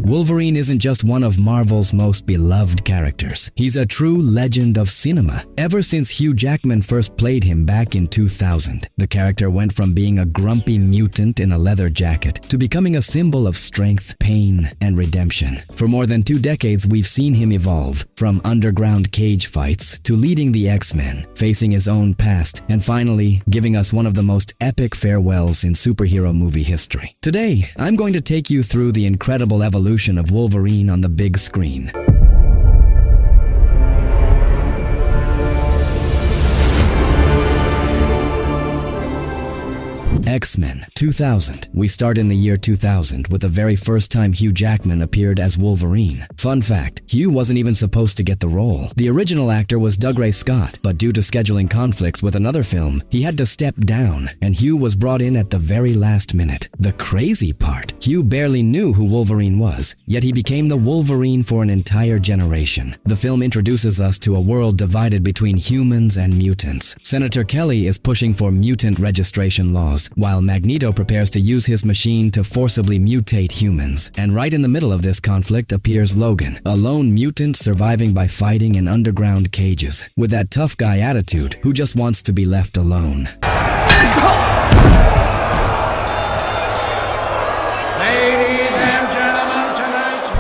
Wolverine isn't just one of Marvel's most beloved characters. He's a true legend of cinema. Ever since Hugh Jackman first played him back in 2000, the character went from being a grumpy mutant in a leather jacket to becoming a symbol of strength, pain, and redemption. For more than 2 decades, we've seen him evolve, from underground cage fights to leading the X-Men, facing his own past, and finally giving us one of the most epic farewells in superhero movie history. Today, I'm going to take you through the incredible evolution of Wolverine on the big screen. X-Men 2000. We start in the year 2000 with the very first time Hugh Jackman appeared as Wolverine. Fun fact, Hugh wasn't even supposed to get the role. The original actor was Dougray Scott, but due to scheduling conflicts with another film, he had to step down, and Hugh was brought in at the very last minute. The crazy part, Hugh barely knew who Wolverine was, yet he became the Wolverine for an entire generation. The film introduces us to a world divided between humans and mutants. Senator Kelly is pushing for mutant registration laws, while Magneto prepares to use his machine to forcibly mutate humans. And right in the middle of this conflict appears Logan, a lone mutant surviving by fighting in underground cages, with that tough guy attitude who just wants to be left alone.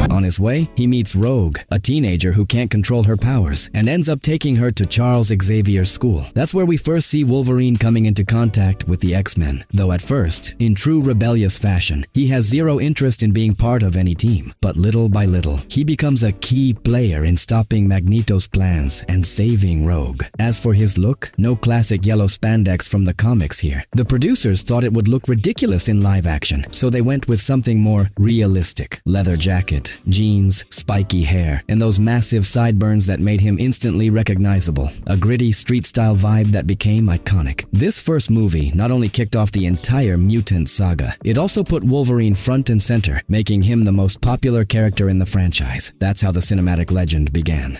On his way, he meets Rogue, a teenager who can't control her powers, and ends up taking her to Charles Xavier's school. That's where we first see Wolverine coming into contact with the X-Men, though at first, in true rebellious fashion, he has zero interest in being part of any team. But little by little, he becomes a key player in stopping Magneto's plans and saving Rogue. As for his look, no classic yellow spandex from the comics here. The producers thought it would look ridiculous in live action, so they went with something more realistic. Leather jacket, jeans, spiky hair, and those massive sideburns that made him instantly recognizable. A gritty street-style vibe that became iconic. This first movie not only kicked off the entire mutant saga, it also put Wolverine front and center, making him the most popular character in the franchise. That's how the cinematic legend began.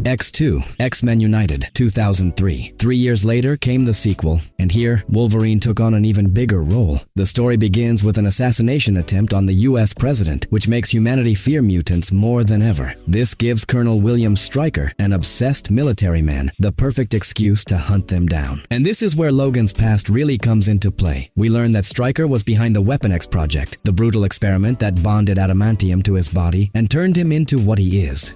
X2, X-Men United, 2003. 3 years later came the sequel, and here, Wolverine took on an even bigger role. The story begins with an assassination attempt on the US president, which makes humanity fear mutants more than ever. This gives Colonel William Stryker, an obsessed military man, the perfect excuse to hunt them down. And this is where Logan's past really comes into play. We learn that Stryker was behind the Weapon X project, the brutal experiment that bonded adamantium to his body and turned him into what he is.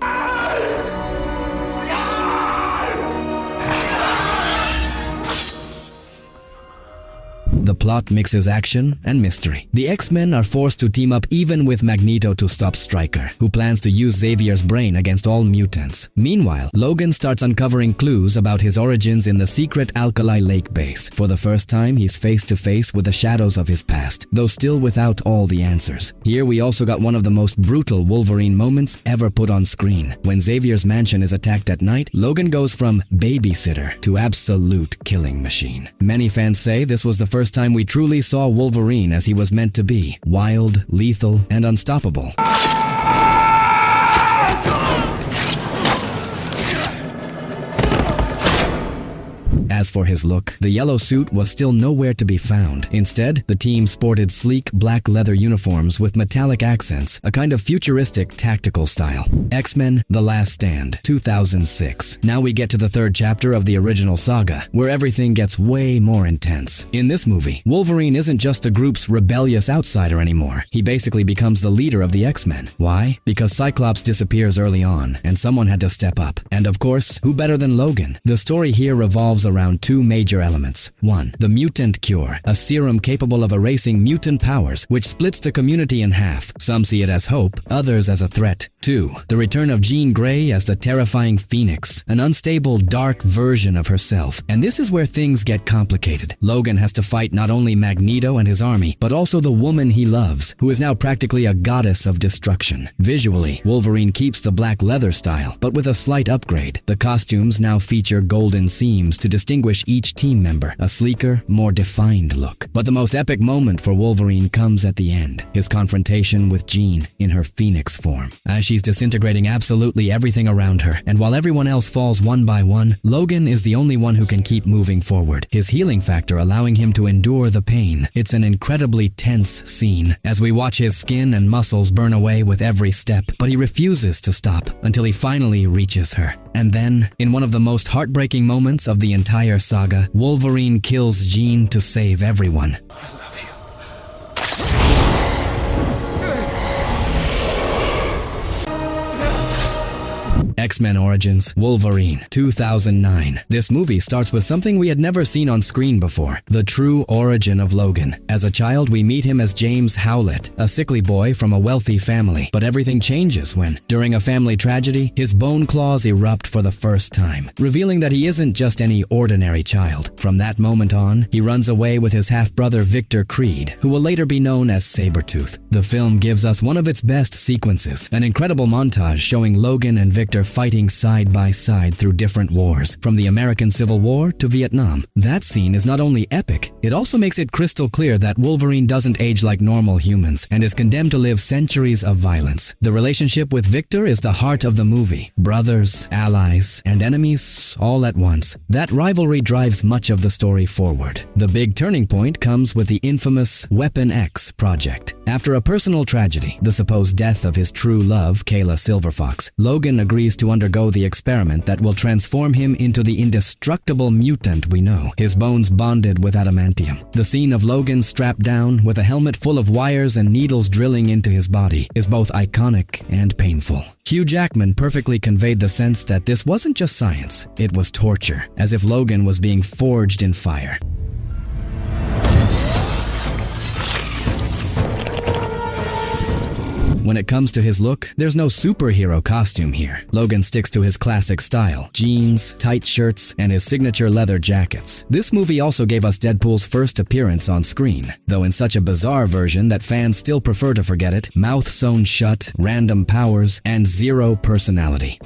The plot mixes action and mystery. The X-Men are forced to team up even with Magneto to stop Stryker, who plans to use Xavier's brain against all mutants. Meanwhile, Logan starts uncovering clues about his origins in the secret Alkali Lake base. For the first time, he's face to face with the shadows of his past, though still without all the answers. Here we also got one of the most brutal Wolverine moments ever put on screen. When Xavier's mansion is attacked at night, Logan goes from babysitter to absolute killing machine. Many fans say this was the first time we truly saw Wolverine as he was meant to be, wild, lethal, and unstoppable. As for his look, the yellow suit was still nowhere to be found. Instead, the team sported sleek black leather uniforms with metallic accents, a kind of futuristic tactical style. X-Men: The Last Stand, 2006. Now we get to the third chapter of the original saga, where everything gets way more intense. In this movie, Wolverine isn't just the group's rebellious outsider anymore. He basically becomes the leader of the X-Men. Why? Because Cyclops disappears early on, and someone had to step up. And of course, who better than Logan? The story here revolves around two major elements. 1. The mutant cure, a serum capable of erasing mutant powers, which splits the community in half. Some see it as hope, others as a threat. 2. The return of Jean Grey as the terrifying Phoenix, an unstable, dark version of herself. And this is where things get complicated. Logan has to fight not only Magneto and his army, but also the woman he loves, who is now practically a goddess of destruction. Visually, Wolverine keeps the black leather style, but with a slight upgrade. The costumes now feature golden seams to distinguish distinguish each team member, a sleeker, more defined look. But the most epic moment for Wolverine comes at the end, his confrontation with Jean in her Phoenix form. As she's disintegrating absolutely everything around her, and while everyone else falls one by one, Logan is the only one who can keep moving forward, his healing factor allowing him to endure the pain. It's an incredibly tense scene as we watch his skin and muscles burn away with every step, but he refuses to stop until he finally reaches her. And then, in one of the most heartbreaking moments of the entire saga, Wolverine kills Jean to save everyone. I love you. X-Men Origins Wolverine 2009. This movie starts with something we had never seen on screen before, the true origin of Logan. As a child, we meet him as James Howlett, a sickly boy from a wealthy family. But everything changes when, during a family tragedy, his bone claws erupt for the first time, revealing that he isn't just any ordinary child. From that moment on, he runs away with his half-brother Victor Creed, who will later be known as Sabretooth. The film gives us one of its best sequences, an incredible montage showing Logan and Victor fighting side by side through different wars, from the American Civil War to Vietnam. That scene is not only epic, it also makes it crystal clear that Wolverine doesn't age like normal humans and is condemned to live centuries of violence. The relationship with Victor is the heart of the movie. Brothers, allies, and enemies all at once. That rivalry drives much of the story forward. The big turning point comes with the infamous Weapon X project. After a personal tragedy, the supposed death of his true love, Kayla Silverfox, Logan agrees to undergo the experiment that will transform him into the indestructible mutant we know, his bones bonded with adamantium. The scene of Logan strapped down with a helmet full of wires and needles drilling into his body is both iconic and painful. Hugh Jackman perfectly conveyed the sense that this wasn't just science, it was torture, as if Logan was being forged in fire. When it comes to his look, there's no superhero costume here. Logan sticks to his classic style, jeans, tight shirts, and his signature leather jackets. This movie also gave us Deadpool's first appearance on screen, though in such a bizarre version that fans still prefer to forget it, mouth sewn shut, random powers, and zero personality.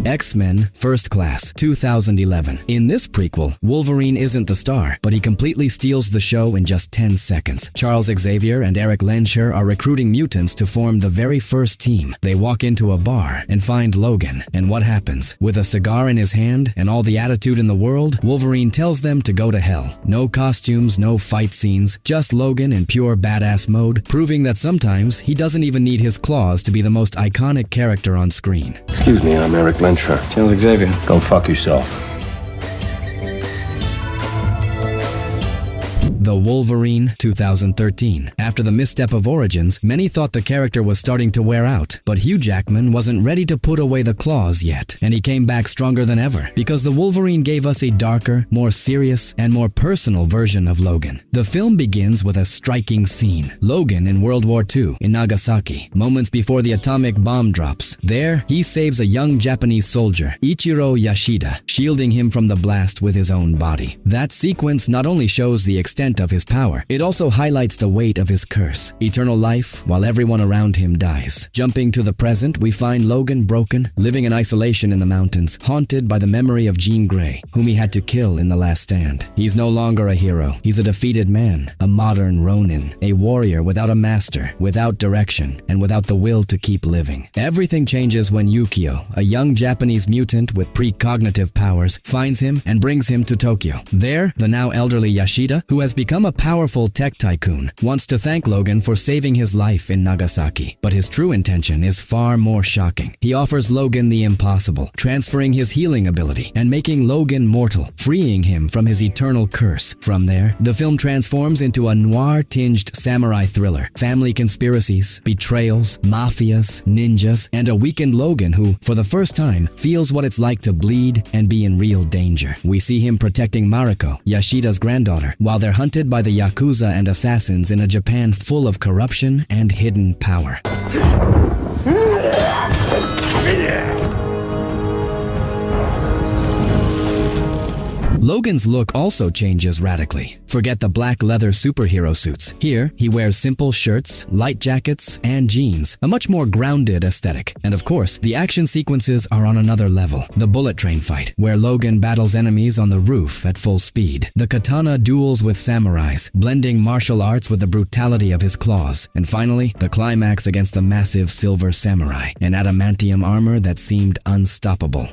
X-Men First Class 2011. In this prequel, Wolverine isn't the star, but he completely steals the show in just 10 seconds. Charles Xavier and Eric Lensher are recruiting mutants to form the very first team. They walk into a bar and find Logan, and what happens? With a cigar in his hand and all the attitude in the world, Wolverine tells them to go to hell. No costumes, no fight scenes, just Logan in pure badass mode, proving that sometimes he doesn't even need his claws to be the most iconic character on screen. Excuse me, I'm Eric Lensher. Charles Xavier. Go fuck yourself. The Wolverine 2013. After the misstep of Origins, many thought the character was starting to wear out, but Hugh Jackman wasn't ready to put away the claws yet, and he came back stronger than ever, because the Wolverine gave us a darker, more serious, and more personal version of Logan. The film begins with a striking scene. Logan in World War II, in Nagasaki, moments before the atomic bomb drops. There, he saves a young Japanese soldier, Ichiro Yashida, shielding him from the blast with his own body. That sequence not only shows the extent of his power, it also highlights the weight of his curse, eternal life while everyone around him dies. Jumping to the present, we find Logan broken, living in isolation in the mountains, haunted by the memory of Jean Grey, whom he had to kill in the last stand. He's no longer a hero. He's a defeated man, a modern Ronin, a warrior without a master, without direction, and without the will to keep living. Everything changes when Yukio, a young Japanese mutant with precognitive powers, finds him and brings him to Tokyo. There, the now elderly Yashida, who has become a powerful tech tycoon, wants to thank Logan for saving his life in Nagasaki. But his true intention is far more shocking. He offers Logan the impossible, transferring his healing ability and making Logan mortal, freeing him from his eternal curse. From there, the film transforms into a noir-tinged samurai thriller. Family conspiracies, betrayals, mafias, ninjas, and a weakened Logan who, for the first time, feels what it's like to bleed and be in real danger. We see him protecting Mariko, Yashida's granddaughter, while they're hunted by the Yakuza and assassins in a Japan full of corruption and hidden power. Logan's look also changes radically. Forget the black leather superhero suits. Here, he wears simple shirts, light jackets, and jeans, a much more grounded aesthetic. And of course, the action sequences are on another level. The bullet train fight, where Logan battles enemies on the roof at full speed. The katana duels with samurais, blending martial arts with the brutality of his claws. And finally, the climax against the massive silver samurai, an adamantium armor that seemed unstoppable.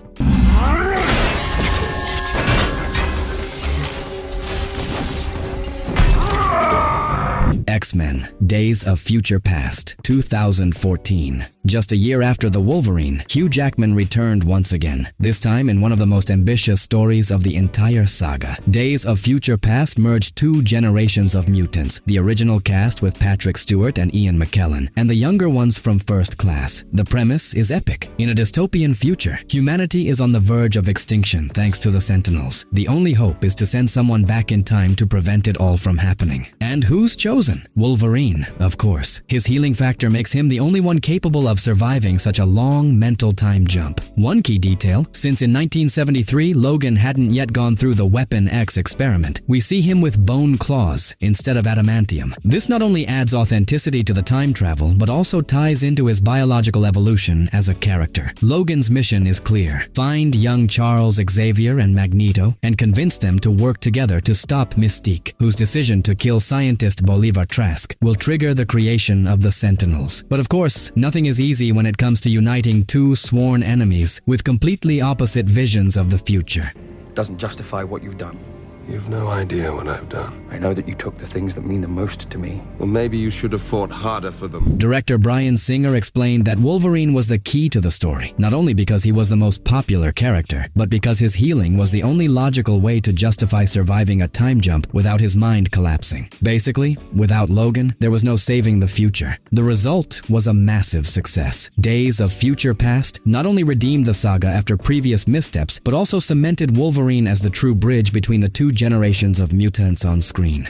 X-Men: Days of Future Past, 2014. Just a year after the Wolverine, Hugh Jackman returned once again, this time in one of the most ambitious stories of the entire saga. Days of Future Past merged two generations of mutants, the original cast with Patrick Stewart and Ian McKellen, and the younger ones from First Class. The premise is epic. In a dystopian future, humanity is on the verge of extinction thanks to the Sentinels. The only hope is to send someone back in time to prevent it all from happening. And who's chosen? Wolverine, of course. His healing factor makes him the only one capable of surviving such a long mental time jump. One key detail, since in 1973 Logan hadn't yet gone through the Weapon X experiment, we see him with bone claws instead of adamantium. This not only adds authenticity to the time travel, but also ties into his biological evolution as a character. Logan's mission is clear: find young Charles Xavier and Magneto and convince them to work together to stop Mystique, whose decision to kill scientist Bolivar Trask will trigger the creation of the Sentinels. But of course, nothing is easy when it comes to uniting two sworn enemies with completely opposite visions of the future. Doesn't justify what you've done. You've no idea what I've done. I know that you took the things that mean the most to me. Well, maybe you should have fought harder for them. Director Bryan Singer explained that Wolverine was the key to the story, not only because he was the most popular character, but because his healing was the only logical way to justify surviving a time jump without his mind collapsing. Basically, without Logan, there was no saving the future. The result was a massive success. Days of Future Past not only redeemed the saga after previous missteps, but also cemented Wolverine as the true bridge between the two generations of mutants on screen.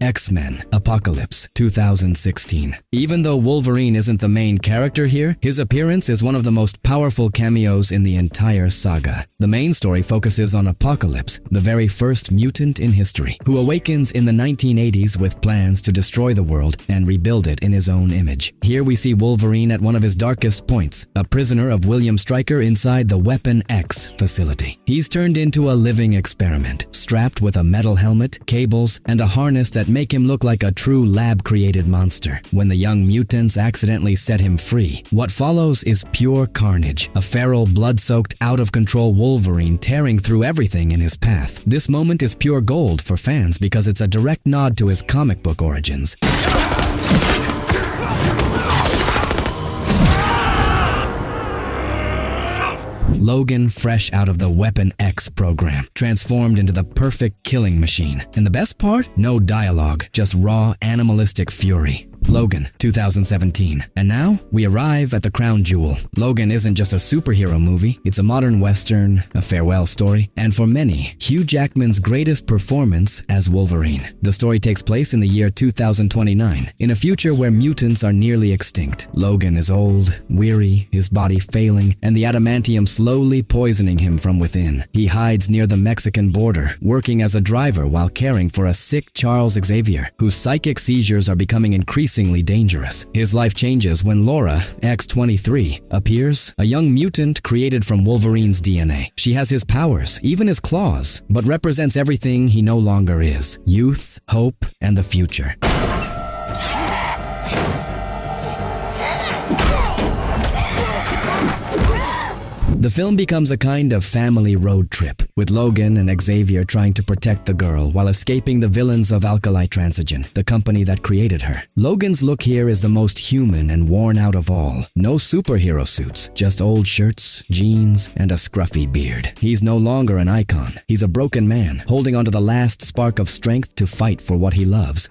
X-Men: Apocalypse, 2016. Even though Wolverine isn't the main character here, his appearance is one of the most powerful cameos in the entire saga. The main story focuses on Apocalypse, the very first mutant in history, who awakens in the 1980s with plans to destroy the world and rebuild it in his own image. Here we see Wolverine at one of his darkest points, a prisoner of William Stryker inside the Weapon X facility. He's turned into a living experiment, strapped with a metal helmet, cables, and a harness that make him look like a true lab-created monster. When the young mutants accidentally set him free, what follows is pure carnage, a feral, blood-soaked, out-of-control Wolverine tearing through everything in his path. This moment is pure gold for fans because it's a direct nod to his comic book origins. Logan, fresh out of the Weapon X program, transformed into the perfect killing machine. And the best part? No dialogue, just raw, animalistic fury. Logan, 2017. And now, we arrive at the crown jewel. Logan isn't just a superhero movie, it's a modern western, a farewell story, and for many, Hugh Jackman's greatest performance as Wolverine. The story takes place in the year 2029, in a future where mutants are nearly extinct. Logan is old, weary, his body failing, and the adamantium slowly poisoning him from within. He hides near the Mexican border, working as a driver while caring for a sick Charles Xavier, whose psychic seizures are becoming increasingly dangerous. His life changes when Laura, X-23, appears, a young mutant created from Wolverine's DNA. She has his powers, even his claws, but represents everything he no longer is: youth, hope, and the future. The film becomes a kind of family road trip, with Logan and Xavier trying to protect the girl while escaping the villains of Alkali Transigen, the company that created her. Logan's look here is the most human and worn out of all. No superhero suits, just old shirts, jeans, and a scruffy beard. He's no longer an icon. He's a broken man, holding onto the last spark of strength to fight for what he loves.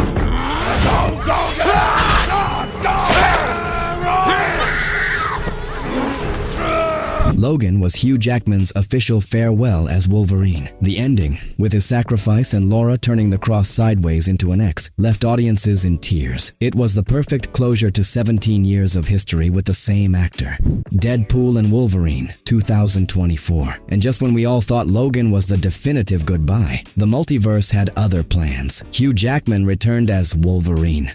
Logan was Hugh Jackman's official farewell as Wolverine. The ending, with his sacrifice and Laura turning the cross sideways into an X, left audiences in tears. It was the perfect closure to 17 years of history with the same actor. Deadpool and Wolverine, 2024. And just when we all thought Logan was the definitive goodbye, the multiverse had other plans. Hugh Jackman returned as Wolverine.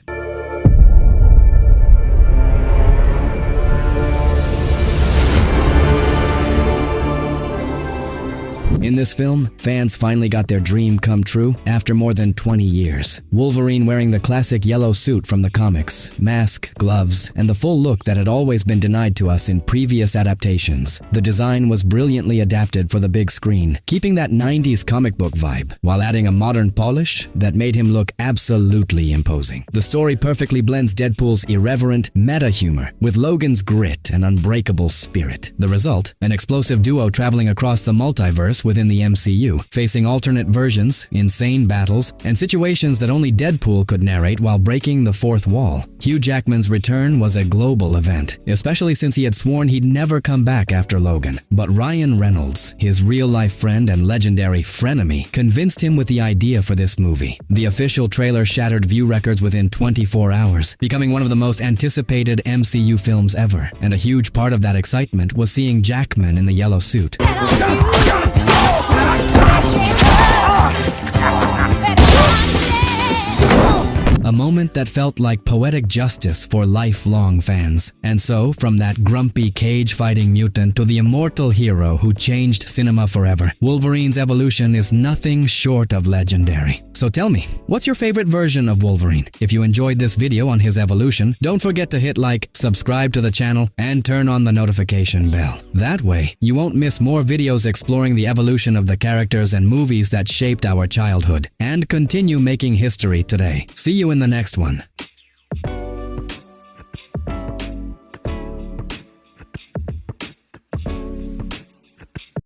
In this film, fans finally got their dream come true after more than 20 years. Wolverine wearing the classic yellow suit from the comics, mask, gloves, and the full look that had always been denied to us in previous adaptations. The design was brilliantly adapted for the big screen, keeping that 90s comic book vibe, while adding a modern polish that made him look absolutely imposing. The story perfectly blends Deadpool's irreverent, meta humor with Logan's grit and unbreakable spirit. The result? An explosive duo traveling across the multiverse within the MCU, facing alternate versions, insane battles, and situations that only Deadpool could narrate while breaking the fourth wall. Hugh Jackman's return was a global event, especially since he had sworn he'd never come back after Logan. But Ryan Reynolds, his real-life friend and legendary frenemy, convinced him with the idea for this movie. The official trailer shattered view records within 24 hours, becoming one of the most anticipated MCU films ever. And a huge part of that excitement was seeing Jackman in the yellow suit. A moment that felt like poetic justice for lifelong fans. And so, from that grumpy cage-fighting mutant to the immortal hero who changed cinema forever, Wolverine's evolution is nothing short of legendary. So tell me, what's your favorite version of Wolverine? If you enjoyed this video on his evolution, don't forget to hit like, subscribe to the channel, and turn on the notification bell. That way, you won't miss more videos exploring the evolution of the characters and movies that shaped our childhood, and continue making history today. See you in the next one.